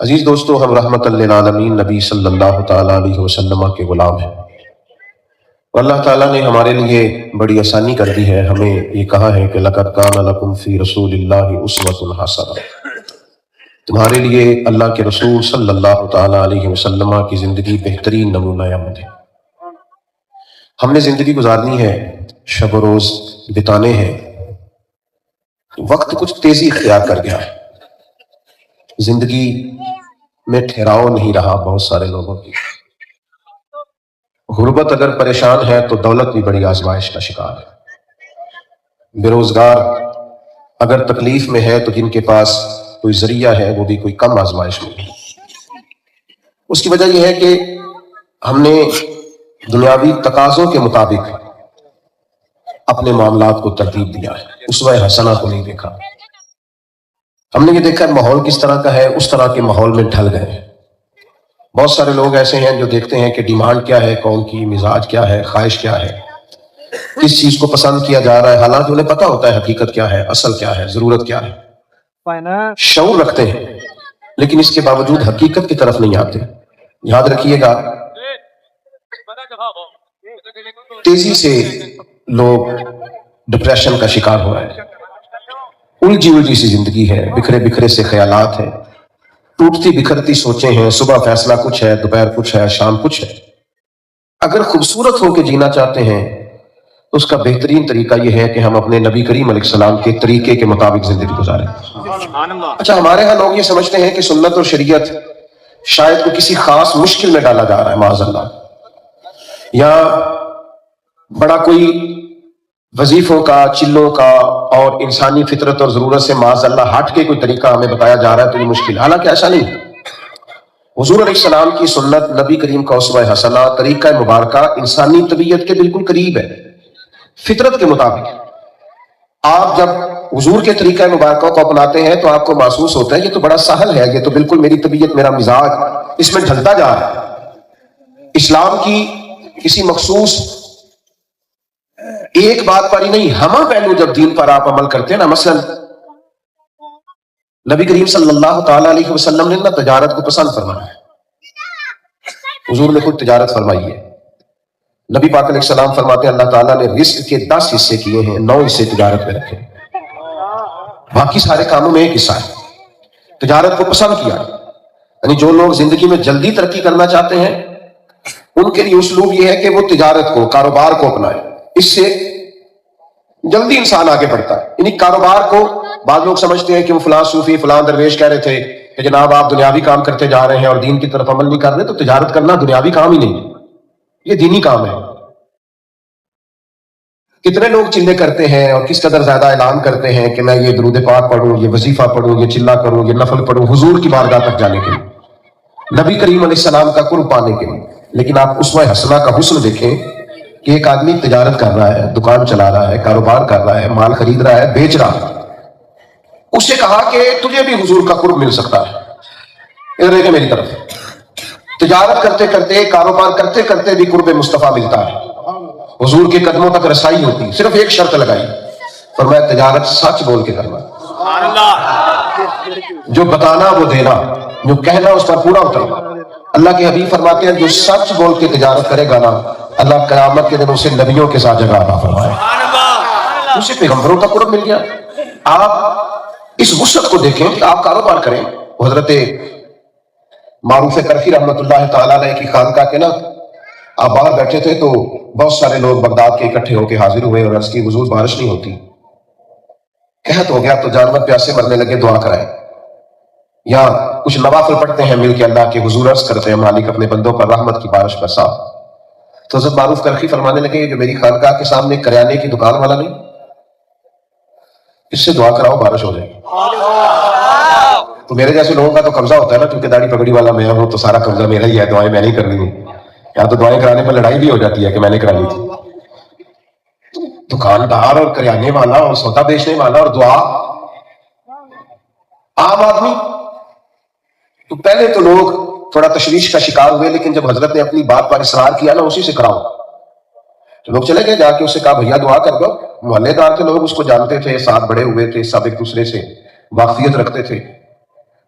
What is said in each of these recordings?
عزیز دوستو، ہم رحمت للعالمین نبی صلی اللہ تعالیٰ علیہ وسلم کے غلام ہیں، اور اللہ تعالیٰ نے ہمارے لیے بڑی آسانی کر دی ہے۔ ہمیں یہ کہا ہے کہ لَقَدْ كَانَ لَكُمْ فِي رَسُولِ اللَّهِ أُسْوَةٌ حَسَنَةٌ، تمہارے لیے اللہ کے رسول صلی اللہ تعالیٰ علیہ وسلم کی زندگی بہترین نمونہ عمل ہے۔ ہم نے زندگی گزارنی ہے، شب و روز بتانے ہیں، وقت کچھ تیزی اختیار کر گیا ہے، زندگی میں ٹھہراؤ نہیں رہا بہت سارے لوگوں کی۔ غربت اگر پریشان ہے تو دولت بھی بڑی آزمائش کا شکار ہے۔ بے روزگار اگر تکلیف میں ہے تو جن کے پاس کوئی ذریعہ ہے وہ بھی کوئی کم آزمائش میں ہے۔ اس کی وجہ یہ ہے کہ ہم نے دنیاوی تقاضوں کے مطابق اپنے معاملات کو ترتیب دیا ہے، اسوہ حسنہ کو نہیں دیکھا۔ ہم نے یہ دیکھا ماحول کس طرح کا ہے، اس طرح کے ماحول میں ڈھل گئے ہیں۔ بہت سارے لوگ ایسے ہیں جو دیکھتے ہیں کہ ڈیمانڈ کیا ہے، قوم کی مزاج کیا ہے، خواہش کیا ہے، کس چیز کو پسند کیا جا رہا ہے، حالانکہ انہیں پتہ ہوتا ہے حقیقت کیا ہے، اصل کیا ہے، ضرورت کیا ہے، شعور رکھتے ہیں، لیکن اس کے باوجود حقیقت کی طرف نہیں آتے۔ یاد رکھیے گا، تیزی سے لوگ ڈپریشن کا شکار ہو رہے ہیں، الجھی سی زندگی ہے، بکھرے بکھرے سے خیالات ہیں، ٹوٹتی بکھرتی سوچیں ہیں، صبح فیصلہ کچھ ہے، دوپہر کچھ ہے، شام کچھ ہے۔ اگر خوبصورت ہو کے جینا چاہتے ہیں تو اس کا بہترین طریقہ یہ ہے کہ ہم اپنے نبی کریم علیہ السلام کے طریقے کے مطابق زندگی گزاریں۔ اچھا، ہمارے ہاں لوگ یہ سمجھتے ہیں کہ سنت اور شریعت شاید کو کسی خاص مشکل میں ڈالا جا رہا ہے، معاذ اللہ، یا بڑا کوئی وظیفوں کا، چلوں کا اور انسانی فطرت اور ضرورت سے معاذ اللہ ہٹ کے کوئی طریقہ ہمیں بتایا جا رہا ہے تو یہ مشکل ہے۔ حالانکہ ایسا نہیں۔ حضور علیہ السلام کی سنت، نبی کریم کا اسوہ حسنہ، طریقہ مبارکہ انسانی طبیعت کے بالکل قریب ہے، فطرت کے مطابق۔ آپ جب حضور کے طریقہ مبارکہ کو اپناتے ہیں تو آپ کو محسوس ہوتا ہے یہ تو بڑا سہل ہے، یہ تو بالکل میری طبیعت، میرا مزاج اس میں ڈھلتا جا رہا ہے۔ اسلام کی کسی مخصوص ایک بات پر ہی نہیں، ہمہ پہلو جب دین پر آپ عمل کرتے ہیں نا، مثلا نبی کریم صلی اللہ تعالیٰ علیہ وسلم نے نا تجارت کو پسند فرمایا ہے، حضور نے خود تجارت فرمائی ہے۔ نبی پاک علیہ السلام فرماتے ہیں اللہ تعالیٰ نے رزق کے 10 حصے کیے ہیں، 9 حصے تجارت میں رکھے، باقی سارے کاموں میں ایک حصہ ہے۔ تجارت کو پسند کیا، یعنی جو لوگ زندگی میں جلدی ترقی کرنا چاہتے ہیں ان کے لیے اسلوب یہ ہے کہ وہ تجارت کو، کاروبار کو اپنائیں، اس سے جلدی انسان آگے بڑھتا ہے۔ یعنی کاروبار کو بعض لوگ سمجھتے ہیں کہ وہ فلاں صوفی، فلاں درویش کہہ رہے تھے کہ جناب آپ دنیاوی کام کرتے جا رہے ہیں اور دین کی طرف عمل نہیں کر رہے، تو تجارت کرنا دنیاوی کام ہی نہیں، یہ دینی کام ہے۔ کتنے لوگ چلے کرتے ہیں اور کس قدر زیادہ اعلان کرتے ہیں کہ میں یہ درود پاک پڑھوں، یہ وظیفہ پڑھوں، یہ چلہ کروں، یہ نفل پڑھوں حضور کی بارگاہ تک جانے کے لیے، نبی کریم علیہ السلام کا قرب پانے کے لیے۔ لیکن آپ اسوہ حسنہ کا حسن دیکھیں کہ ایک آدمی تجارت کر رہا ہے، دکان چلا رہا ہے، کاروبار کر رہا ہے، مال خرید رہا ہے، بیچ رہا ہے، اسے کہا کہ تجھے بھی حضور کا قرب مل سکتا ہے، ادھر دیکھیں میری طرف۔ تجارت کرتے کرتے، کاروبار کرتے کرتے بھی قرب مصطفیٰ ملتا ہے، حضور کے قدموں تک رسائی ہوتی۔ صرف ایک شرط لگائی، فرمایا تجارت سچ بول کے کرنا، جو بتانا وہ دینا، جو کہنا اس پر پورا اترنا۔ اللہ کے حبیب فرماتے ہیں جو سچ بول کے تجارت کرے گا نا، اللہ قیامت کے دن اسے نبیوں کے ساتھ جگہ عطا فرمائے، اسے پیغمبروں کا قرب مل گیا۔ آپ اس وسعت کو دیکھیں کہ آپ کاروبار کریں۔ حضرت معروف کرخی رحمۃ اللہ تعالیٰ علیہ کی خانقاہ کے نا، آپ باہر بیٹھے تھے تو بہت سارے لوگ بغداد کے اکٹھے ہو کے حاضر ہوئے اور عرض کی حضور بارش نہیں ہوتی، قحط ہو گیا تو جانور پیاسے مرنے لگے، دعا کرائیں۔ یا کچھ نوافل پڑھتے ہیں مل کے اللہ کے حضور، عرض کرتے ہیں مالک اپنے بندوں پر رحمت کی بارش برسا۔ تو حضرت معروف کرخی فرمانے لگے جو میری خانقاہ کے سامنے کریانے کی دکان والا نہیں، اس سے دعا کراؤ بارش ہو جائے گی۔ تو میرے جیسے لوگوں کا تو قبضہ ہوتا ہے نا، کیونکہ داڑھی پگڑی والا میں ہوں تو سارا قبضہ میرا ہی ہے، دعائیں میں نہیں کر رہی ہوں، یا تو دعائیں کرانے پر لڑائی بھی ہو جاتی ہے کہ میں نے کرا لی تھی۔ دکاندار اور کریانے والا اور سودا بیچنے والا اور دعا، عام آدمی تو پہلے تو لوگ تھوڑا تشویش کا شکار ہوئے، لیکن جب حضرت نے اپنی بات پر اصرار کیا نا اسی سے کراؤ، تو لوگ چلے گئے، جا کے اس سے کہا بھیا دعا کر دو۔ محلے دار تھے، لوگ اس کو جانتے تھے، ساتھ بڑے ہوئے تھے، سب ایک دوسرے سے واقفیت رکھتے تھے۔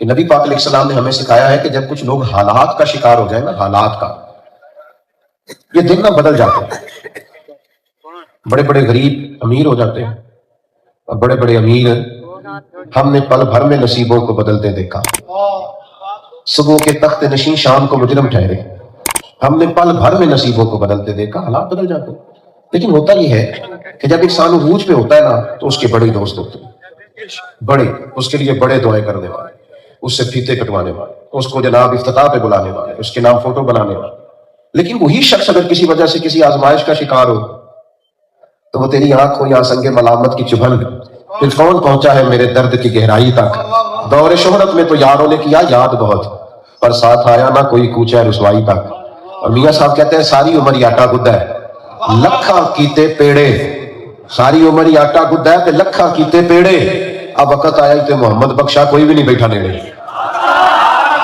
کہ نبی پاک علیہ السلام نے ہمیں سکھایا ہے کہ جب کچھ لوگ حالات کا شکار ہو جائیں نا، حالات کا، یہ دن نہ بدل جاتے ہیں. بڑے بڑے غریب امیر ہو جاتے ہیں، اور بڑے بڑے امیر ہم نے پل بھر میں نصیبوں کو بدلتے دیکھا. صبح کے تخت نشین شام کو مجرم ٹھہرے، ہم نے پل بھر میں نصیبوں کو بدلتے دیکھا. حالات بدل جاتے ہیں. لیکن ہوتا یہ ہے کہ جب انسان عروج پہ ہوتا ہے نا، تو اس کے بڑے دوست ہوتے ہیں، بڑے، اس کے لیے بڑے دعائیں کرنے والے، اس سے پھیتے کٹوانے والے، اس کو جناب افتتاح پہ بلانے والے، اس کے نام فوٹو بنانے والے. لیکن وہی شخص اگر کسی وجہ سے کسی آزمائش کا شکار ہو، تو وہ تیری آنکھ ہو یا سنگ ملامت کی چبھن، پھر کون پہنچا ہے میرے درد کی گہرائی تک. دور شہرت میں تو یاروں نے کیا یاد بہت، پر ساتھ آیا نہ کوئی کوچہ رسوائی تک. اور میاں صاحب کہتے ہیں ساری عمر ہی آٹا گدہ ہے لکھاں کیتے پیڑے، ساری عمر ہی آٹا گدہ ہے تے لکھاں کیتے پیڑے. اب وقت آیا تے محمد بخشا کوئی بھی نہیں بیٹھا نیڑے.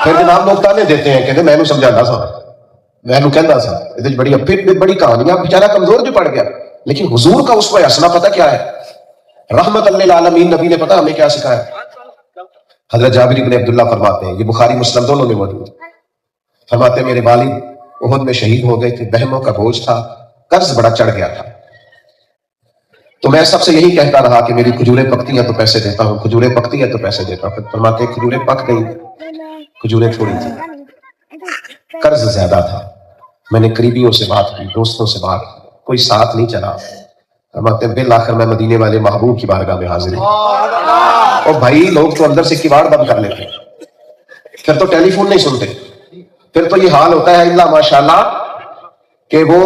پھر جناب لوگ تانے دیتے ہیں، کہتے میں نو سمجھانا سا، میں نو کہندا سا، یہ بڑی پھر بڑی کہانیاں، بیچارہ کمزور جو پڑ گیا. لیکن حضور کا اسوہ حسنہ پتہ کیا ہے؟ رحمت للعالمین نبی نے پتہ ہمیں کیا سکھایا؟ حضرت جابر بن عبداللہ فرماتے ہیں، یہ بخاری مسلم دونوں میں موجود، فرماتے ہیں میرے والد احد میں شہید ہو گئے تھے، بہنوں کا بوجھ تھا، قرض بڑا چڑھ گیا تھا. تو میں سب سے یہی کہتا رہا کہ میری کھجوریں پکتی ہیں تو پیسے دیتا ہوں، کھجوریں پکتی ہیں تو پیسے دیتا ہوں. پھر فرماتے ہیں کھجوریں پک گئی، کھجوریں تھوڑی تھی، قرض زیادہ تھا. میں نے قریبیوں سے بات کی، دوستوں سے بات کی، کوئی ساتھ نہیں چلا. فرماتے ہیں بالآخر میں مدینے والے محبوب کی بارگاہ میں حاضر ہوں. اور بھائی لوگ تو اندر سے کباڑ بند کر لیتے ہیں، پھر تو ٹیلی فون نہیں سنتے. پھر تو یہ حال ہوتا ہے اللہ ماشاءاللہ کہ وہ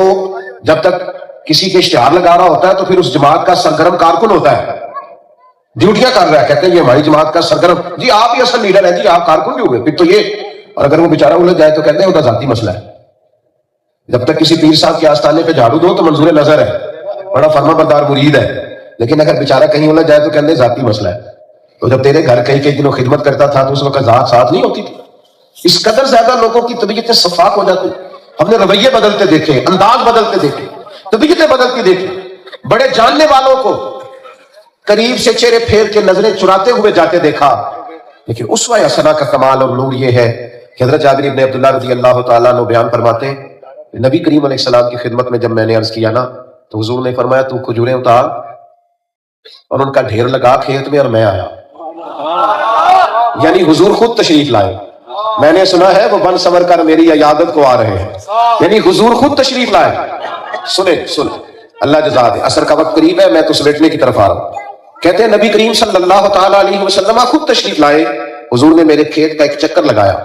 جب تک کسی کے اشتہار لگا رہا ہوتا ہے تو پھر اس جماعت کا سرگرم کارکن ہوتا ہے، ڈیوٹیاں کر رہا ہے، کہتے ہیں یہ ہماری جماعت کا سرگرم، جی آپ ہی اصل لیڈر ہیں، جی آپ کارکن بھی ہوئے. پھر تو یہ، اور اگر وہ بیچارہ الجھ جائے تو کہتے ہیں وہ تو ذاتی مسئلہ ہے. جب تک کسی پیر صاحب کے آستانے پہ جھاڑو دو تو منظور نظر ہے، بڑا فرما بردار مرید ہے. لیکن اگر بیچارہ کہیں الجھ جائے تو کہتے ہیں ذاتی مسئلہ ہے. تو جب تیرے گھر کئی دنوں خدمت کرتا تھا تو اس وقت ذات ساتھ نہیں ہوتی تھی. اس قدر زیادہ لوگوں کی طبیعتیں صفاق ہو جاتی. ہم نے رویے بدلتے دیکھے، انداز بدلتے دیکھے، طبیعتیں بدلتی دیکھی. بڑے جاننے والوں کو قریب سے چہرے پھیر کے نظریں چراتے ہوئے جاتے دیکھا. لیکن اسوہ حسنہ کا کمال اور نور یہ ہے کہ حضرت جابر بن عبداللہ رضی اللہ تعالیٰ عنہ بیان فرماتے ہیں، نبی کریم علیہ السلام کی خدمت میں جب میں نے عرض کیا نا تو حضور نے فرمایا تو کھجوریں اتار، اور ان کا ڈھیر لگا کھیت میں، اور میں آیا. یعنی حضور خود تشریف لائے. میں نے سنا ہے وہ بن سمر کر میری عیادت کو آ رہے ہیں، یعنی حضور خود تشریف لائے. سنیں اللہ جزا دے، عصر کا وقت قریب ہے، میں تو سمیٹنے کی طرف آ رہا ہوں. کہتے ہیں نبی کریم صلی اللہ تعالی علیہ وسلم خود تشریف لائے. حضور نے میرے کھیت کا ایک چکر لگایا،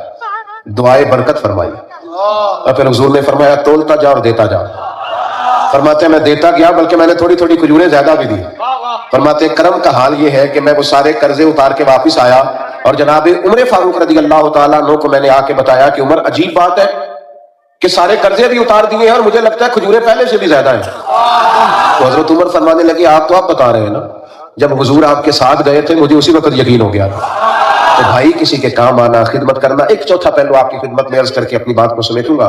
دعائے برکت فرمائی، اور پھر حضور نے فرمایا تولتا جا اور دیتا جا. فرماتے ہیں میں دیتا گیا، بلکہ میں نے تھوڑی تھوڑی کھجوریں زیادہ بھی دی. فرماتے ہیں کرم کا حال یہ ہے کہ میں وہ سارے قرضے اتار کے واپس آیا، اور جناب عمر فاروق رضی اللہ تعالیٰ عنہ کو میں نے آ کے بتایا کہ عمر عجیب بات ہے کہ سارے قرضے بھی اتار دیے ہیں اور مجھے لگتا ہے کھجوریں پہلے سے بھی زیادہ ہیں. تو حضرت عمر فرمانے لگے آپ تو آپ بتا رہے ہیں نا، جب حضور آپ کے ساتھ گئے تھے مجھے اسی وقت یقین ہو گیا. تو بھائی کسی کے کام آنا، خدمت کرنا. ایک چوتھا پہلو آپ کی خدمت میں عرض کر کے اپنی بات کو سمیٹوں گا.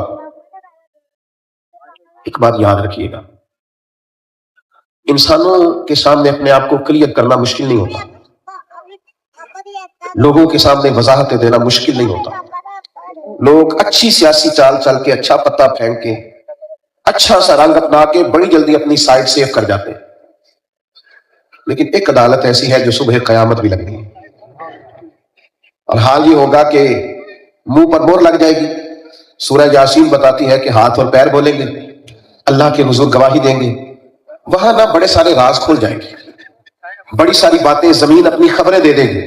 ایک بات یاد رکھیے گا، انسانوں کے سامنے اپنے آپ کو کلیئر کرنا مشکل نہیں ہوتا، لوگوں کے سامنے وضاحتیں دینا مشکل نہیں ہوتا. لوگ اچھی سیاسی چال چل کے، اچھا پتہ پھینک کے، اچھا سا رنگ اپنا کے بڑی جلدی اپنی سائٹ سیو کر جاتے ہیں. لیکن ایک عدالت ایسی ہے جو صبح قیامت بھی لگنی ہے، اور حال یہ ہوگا کہ منہ پر مور لگ جائے گی. سورہ یاسین بتاتی ہے کہ ہاتھ اور پیر بولیں گے، اللہ کے حضور گواہی دیں گے. وہاں نہ بڑے سارے راز کھل جائیں گے، بڑی ساری باتیں زمین اپنی خبریں دے دے گی،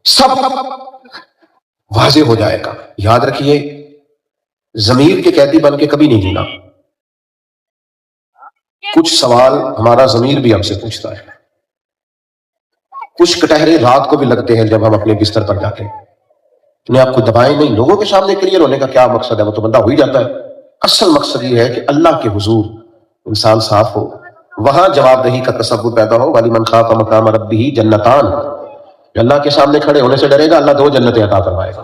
سب واضح ہو جائے گا. یاد رکھیے ضمیر کے قیدی بن کے کبھی نہیں جینا. کچھ سوال ہمارا ضمیر بھی ہم سے پوچھتا ہے، کچھ کٹہرے رات کو بھی لگتے ہیں جب ہم اپنے بستر پر جاتے ہیں. انہیں آپ کو دبائیں نہیں، لوگوں کے سامنے کلیئر ہونے کا کیا مقصد ہے؟ وہ تو بندہ ہو ہی جاتا ہے. اصل مقصد یہ ہے کہ اللہ کے حضور انسان صاف ہو، وہاں جواب دہی کا تصور پیدا ہو. وَلِمَنْ خَافَ مَقَامَ رَبِّهِ جَنَّتَانِ، اللہ کے سامنے کھڑے ہونے سے ڈرے گا، اللہ 2 جنتیں عطا کروائے گا.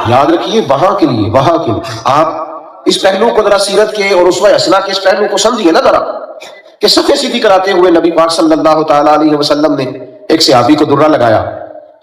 یاد رکھیے وہاں کے لیے آپ اس پہلو کو ذرا سیرت کے اور اسوہ حسنہ کے اس پہلو کو سمجھیے نا ذرا، کہ صفے سیدھی کراتے ہوئے نبی پاک صلی اللہ تعالی علیہ وسلم نے ایک صحابی کو درہ لگایا.